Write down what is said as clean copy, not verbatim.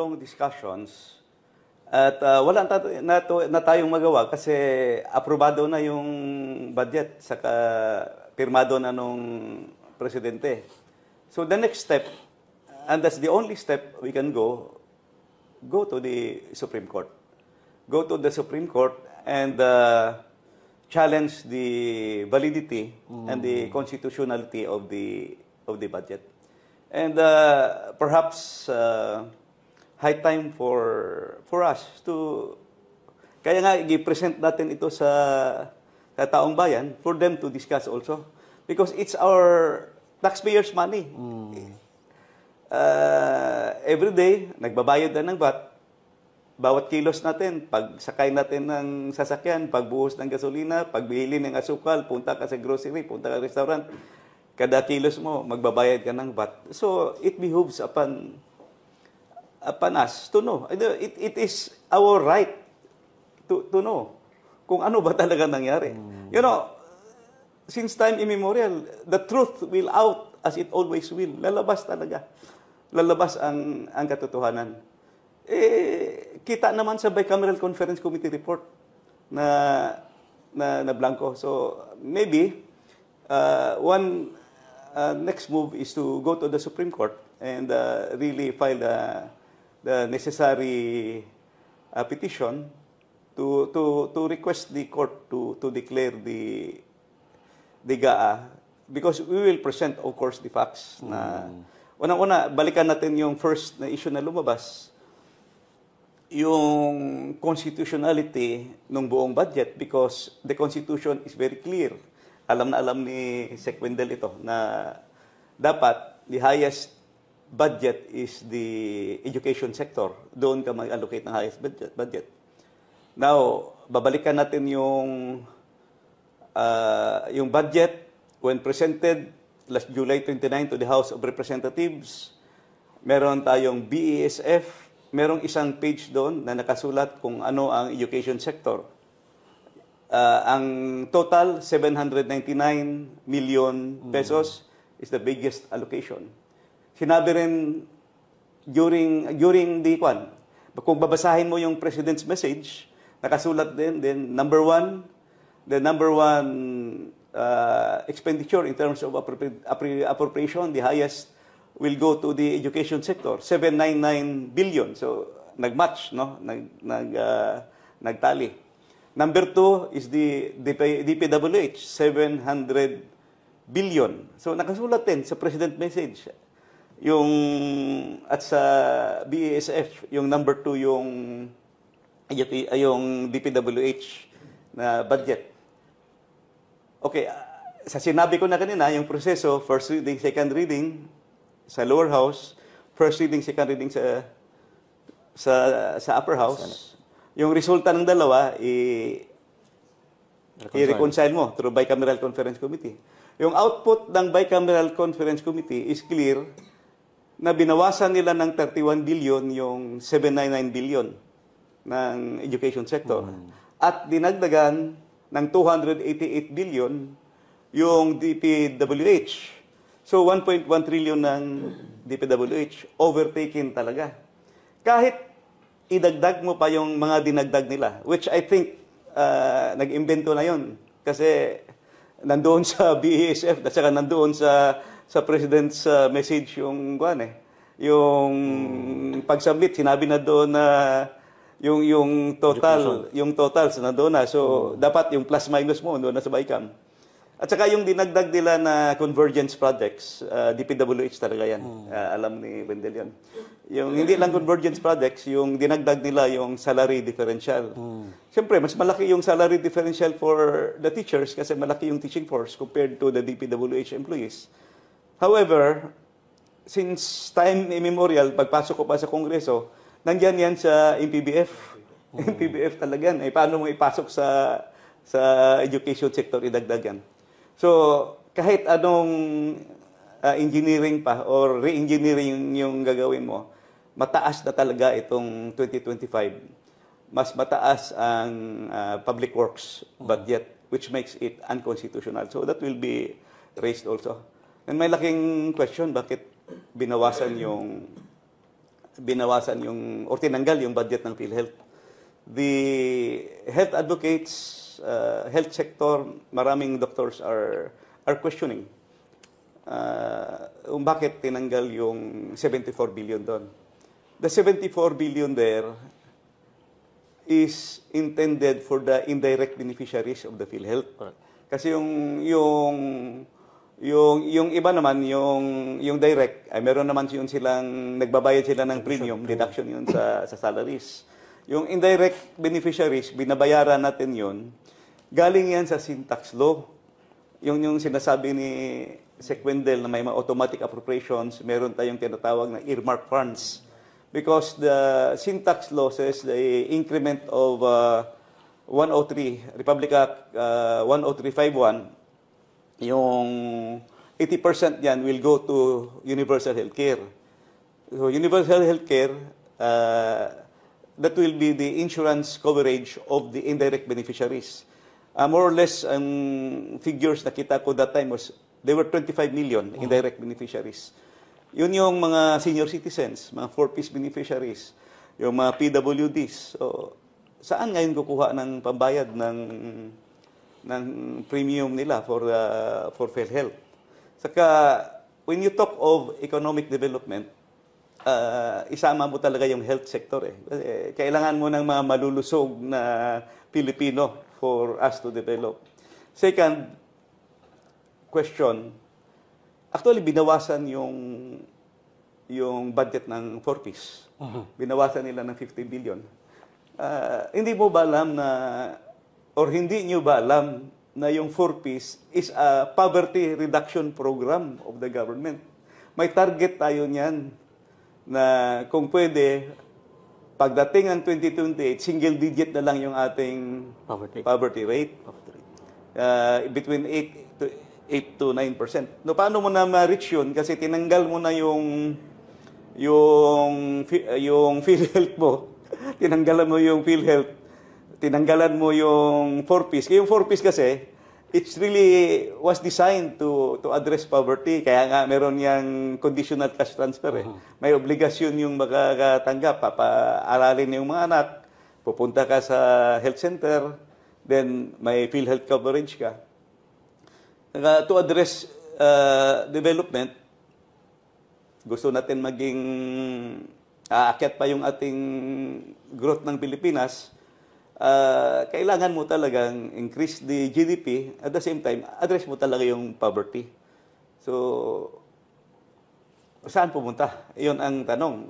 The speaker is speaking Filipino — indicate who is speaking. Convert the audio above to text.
Speaker 1: long discussions at wala na tayong magawa kasi aprobado na yung budget saka pirmado na nung presidente. So the next step, and that's the only step we can go to the Supreme Court. Go to the Supreme Court and challenge the validity and the constitutionality of the budget. And perhaps high time for us to, kaya nga i-present natin ito sa taong bayan for them to discuss also. Because it's our taxpayers' money. Every day, nagbabayad na ng VAT. Bawat kilos natin, pag sakay natin ng sasakyan, pagbuhos ng gasolina, pagbili ng asukal, punta ka sa grocery, punta ka sa restaurant, kada kilos mo, magbabayad ka ng VAT. So, it behooves upon us to know. It is our right to know kung ano ba talaga nangyari. You know, since time immemorial, the truth will out as it always will. Lalabas talaga. Lalabas ang katotohanan. Kita naman sa Bicameral Conference Committee report na blanco. So, maybe one next move is to go to the Supreme Court and really file the necessary petition to request the court to declare the GAA, because we will present, of course, the facts. Na unang-una, balikan natin yung first na issue na lumabas, yung constitutionality ng buong budget, because the Constitution is very clear. Alam na alam ni Sec. Wendell ito na dapat the highest budget is the education sector. Doon ka mag-allocate ng highest budget. Now, babalikan natin yung budget when presented last July 29 to the House of Representatives. Meron tayong BESF, merong isang page doon na nakasulat kung ano ang education sector. Ang total, 799 million pesos is the biggest allocation. Sinabi rin during the kung babasahin mo yung President's message, nakasulat din, the number one expenditure in terms of appropriation, the highest will go to the education sector, 799 billion. So, nag-match, no? Nagtali. Number 2 is the DPWH, 700 billion. So, nakasulat din sa President message. At sa BASF, yung number 2 yung DPWH na budget. Okay, sa sinabi ko na kanina, yung proseso, first reading, second reading sa lower house, first reading, second reading sa upper house. Yung resulta ng dalawa, i-reconcile mo through Bicameral Conference Committee. Yung output ng Bicameral Conference Committee is clear na binawasan nila ng 31 billion yung 799 billion ng education sector. At dinagdagan ng 288 billion yung DPWH. So 1.1 trillion ng DPWH, overtaken talaga. Kahit idagdag mo pa yung mga dinagdag nila, which I think nag-imbento na yun. Kasi nandoon sa BASF at saka nandoon sa President's message yung pag-submit, sinabi na doon na yung total sa nandoon na. So, dapat yung plus minus mo doon na sa BICAM. At saka yung dinagdag nila na convergence projects, DPWH talaga yan. Alam ni Wendell yan. Yung hindi lang convergence projects, yung dinagdag nila yung salary differential. Siyempre, mas malaki yung salary differential for the teachers kasi malaki yung teaching force compared to the DPWH employees. However, since time immemorial, pagpasok ko pa sa Kongreso, nandyan yan sa MPBF. MPBF talaga yan. Paano mo ipasok sa education sector, idagdag yan. So, kahit anong engineering pa or re-engineering yung gagawin mo, mataas na talaga itong 2025. Mas mataas ang public works budget, which makes it unconstitutional. So, that will be raised also. And may laking question, bakit binawasan yung binawasan o tinanggal yung budget ng PhilHealth. The health advocates, health sector, maraming doctors are questioning bakit tinanggal yung 74 billion doon. The 74 billion there is intended for the indirect beneficiaries of the PhilHealth. Kasi yung iba naman, yung direct, ay meron naman silang, nagbabayad sila ng premium, deduction yun sa salaries. Yung indirect beneficiaries, binabayaran natin yun, galing yan sa sin tax law. Yung sinasabi ni Sec. Wendell na may mga automatic appropriations, meron tayong tinatawag na earmark funds. Because the sin tax law says the increment of 103, Republic Act 10351, yung 80% yan will go to universal healthcare. So universal healthcare, that will be the insurance coverage of the indirect beneficiaries. More or less, figures na kita ko that time was, there were 25 million indirect beneficiaries. Yun yung mga senior citizens, mga 4-piece beneficiaries, yung mga PWDs. So, saan ngayon kukuha ng pambayad ng premium nila for PhilHealth? Saka, when you talk of economic development, isama mo talaga yung health sector. Kailangan mo ng mga malulusog na Pilipino for us to develop. Second question, actually binawasan yung budget ng 4-piece. Binawasan nila ng 50 billion. Hindi mo ba alam hindi nyo ba alam na yung 4-piece is a poverty reduction program of the government? May target tayo niyan na kung pwede, pagdating ng 2028, single digit na lang yung ating poverty rate. Between 8 to 9%. No, paano mo na ma-reach yun? Kasi tinanggal mo na yung PhilHealth mo. Tinanggalan mo yung PhilHealth. Tinanggalan mo yung 4-piece. Yung 4-piece kasi, it's really was designed to address poverty. Kaya nga meron yung conditional cash transfer. May obligasyon yung makakatanggap. Papaaralin yung mga anak. Pupunta ka sa health center. Then may PhilHealth coverage ka. To address development, gusto natin maging aakyat pa yung ating growth ng Pilipinas, kailangan mo talagang increase the GDP, at the same time, address mo talaga yung poverty. So, saan pumunta? Iyon ang tanong.